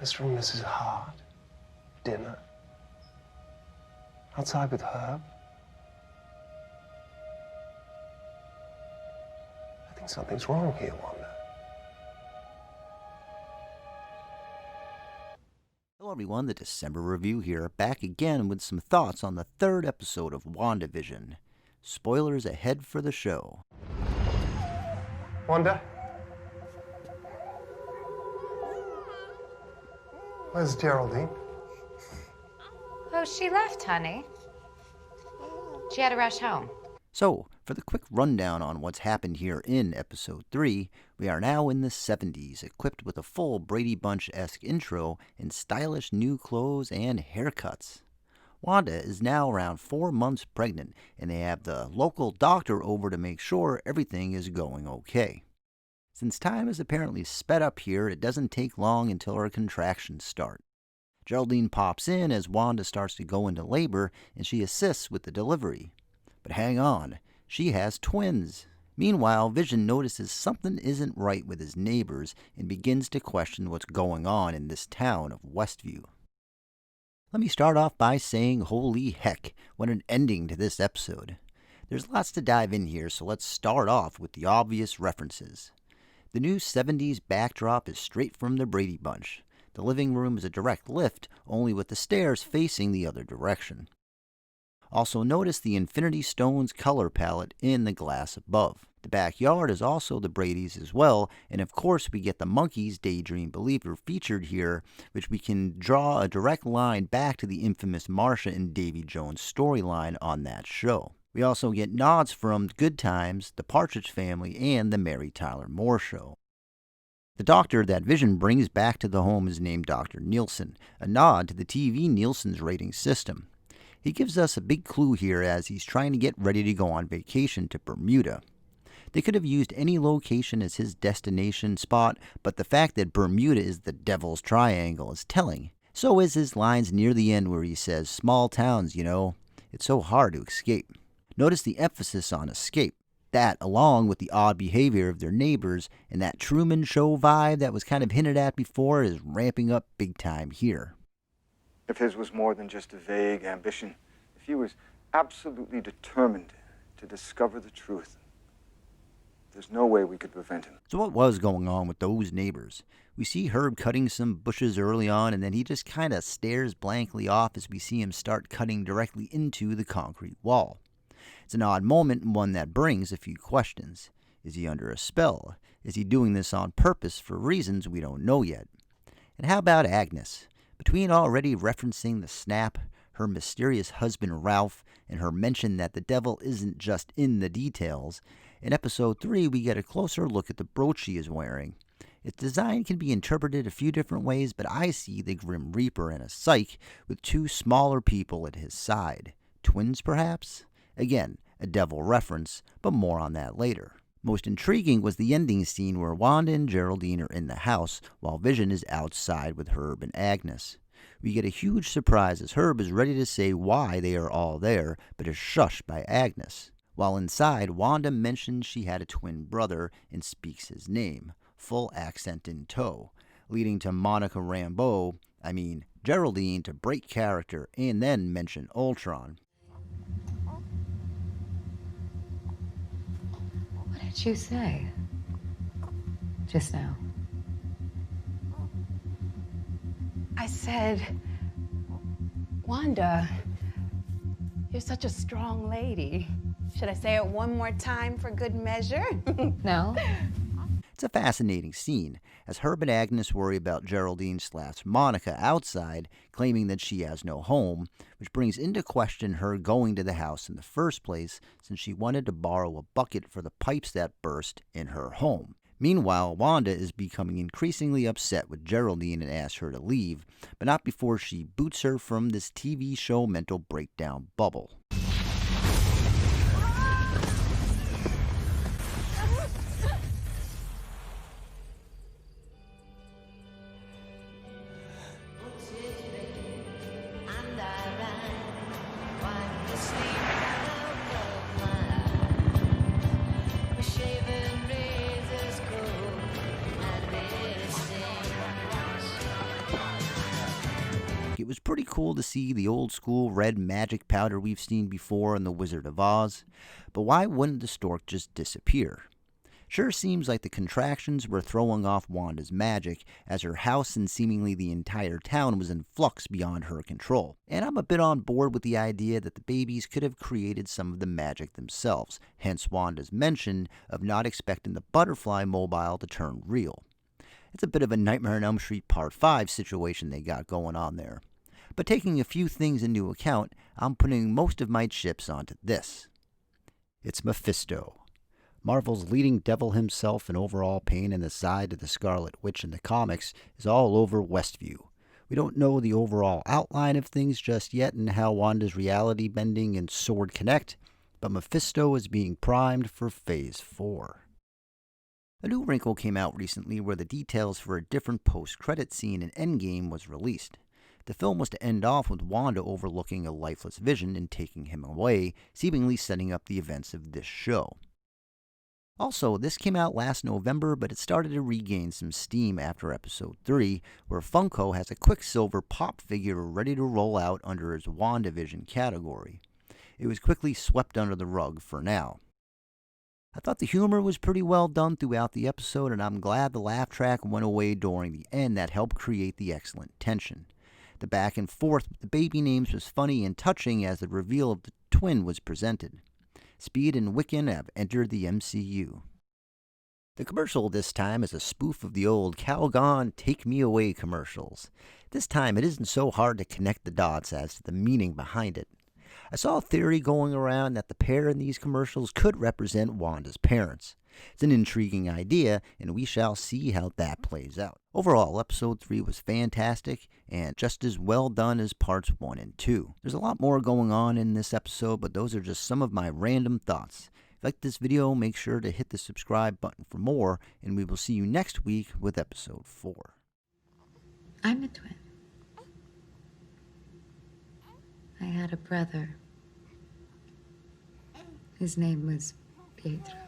Mr. and Mrs. Hart, dinner. Outside with Herb. I think something's wrong here, Wanda. Hello everyone, the December Review here, back again with some thoughts on the third episode of WandaVision. Spoilers ahead for the show. Wanda? Where's Geraldine? Oh, she left, honey. She had to rush home. So, for the quick rundown on what's happened here in Episode 3, we are now in the 70s, equipped with a full Brady Bunch-esque intro in stylish new clothes and haircuts. Wanda is now around 4 months pregnant, and they have the local doctor over to make sure everything is going okay. Since time is apparently sped up here, it doesn't take long until her contractions start. Geraldine pops in as Wanda starts to go into labor, and she assists with the delivery. But hang on, she has twins. Meanwhile, Vision notices something isn't right with his neighbors and begins to question what's going on in this town of Westview. Let me start off by saying, holy heck, what an ending to this episode. There's lots to dive in here, so let's start off with the obvious references. The new 70s backdrop is straight from the Brady Bunch. The living room is a direct lift, only with the stairs facing the other direction. Also notice the Infinity Stones color palette in the glass above. The backyard is also the Brady's as well, and of course we get the monkey's Daydream Believer featured here, which we can draw a direct line back to the infamous Marcia and Davy Jones storyline on that show. We also get nods from Good Times, The Partridge Family, and The Mary Tyler Moore Show. The doctor that Vision brings back to the home is named Dr. Nielsen, a nod to the TV Nielsen's rating system. He gives us a big clue here as he's trying to get ready to go on vacation to Bermuda. They could have used any location as his destination spot, but the fact that Bermuda is the Devil's Triangle is telling. So is his lines near the end where he says, "Small towns, you know, it's so hard to escape." Notice the emphasis on escape. That, along with the odd behavior of their neighbors and that Truman Show vibe that was kind of hinted at before, is ramping up big time here. If his was more than just a vague ambition, if he was absolutely determined to discover the truth, there's no way we could prevent him. So what was going on with those neighbors? We see Herb cutting some bushes early on, and then he just kind of stares blankly off as we see him start cutting directly into the concrete wall. It's an odd moment and one that brings a few questions. Is he under a spell? Is he doing this on purpose for reasons we don't know yet? And how about Agnes? Between already referencing the snap, her mysterious husband Ralph, and her mention that the devil isn't just in the details, in episode 3 we get a closer look at the brooch she is wearing. Its design can be interpreted a few different ways, but I see the Grim Reaper and a Psyche with two smaller people at his side. Twins, perhaps? Again, a devil reference, but more on that later. Most intriguing was the ending scene where Wanda and Geraldine are in the house while Vision is outside with Herb and Agnes. We get a huge surprise as Herb is ready to say why they are all there, but is shushed by Agnes. While inside, Wanda mentions she had a twin brother and speaks his name, full accent in tow, leading to Geraldine to break character and then mention Ultron. What did you say just now? I said, Wanda, you're such a strong lady. Should I say it one more time for good measure? No? It's a fascinating scene, as Herb and Agnes worry about Geraldine/Monica outside, claiming that she has no home, which brings into question her going to the house in the first place, since she wanted to borrow a bucket for the pipes that burst in her home. Meanwhile, Wanda is becoming increasingly upset with Geraldine and asks her to leave, but not before she boots her from this TV show mental breakdown bubble. pretty cool to see the old school red magic powder we've seen before in The Wizard of Oz, but why wouldn't the stork just disappear? Sure seems like the contractions were throwing off Wanda's magic, as her house and seemingly the entire town was in flux beyond her control. And I'm a bit on board with the idea that the babies could have created some of the magic themselves, hence Wanda's mention of not expecting the butterfly mobile to turn real. It's a bit of a Nightmare on Elm Street Part 5 situation they got going on there. But taking a few things into account, I'm putting most of my chips onto this. It's Mephisto. Marvel's leading devil himself, and overall pain in the side of the Scarlet Witch in the comics is all over Westview. We don't know the overall outline of things just yet and how Wanda's reality bending and sword connect, but Mephisto is being primed for Phase 4. A new wrinkle came out recently where the details for a different post-credit scene in Endgame was released. The film was to end off with Wanda overlooking a lifeless Vision and taking him away, seemingly setting up the events of this show. Also, this came out last November, but it started to regain some steam after Episode 3, where Funko has a Quicksilver pop figure ready to roll out under his WandaVision category. It was quickly swept under the rug for now. I thought the humor was pretty well done throughout the episode, and I'm glad the laugh track went away during the end. That helped create the excellent tension. The back and forth with the baby names was funny and touching as the reveal of the twin was presented. Speed and Wiccan have entered the MCU. The commercial this time is a spoof of the old Calgon Take Me Away commercials. This time it isn't so hard to connect the dots as to the meaning behind it. I saw a theory going around that the pair in these commercials could represent Wanda's parents. It's an intriguing idea, and we shall see how that plays out. Overall, Episode 3 was fantastic, and just as well done as Parts 1 and 2. There's a lot more going on in this episode, but those are just some of my random thoughts. If you like this video, make sure to hit the subscribe button for more, and we will see you next week with Episode 4. I'm a twin. I had a brother. His name was Pietro.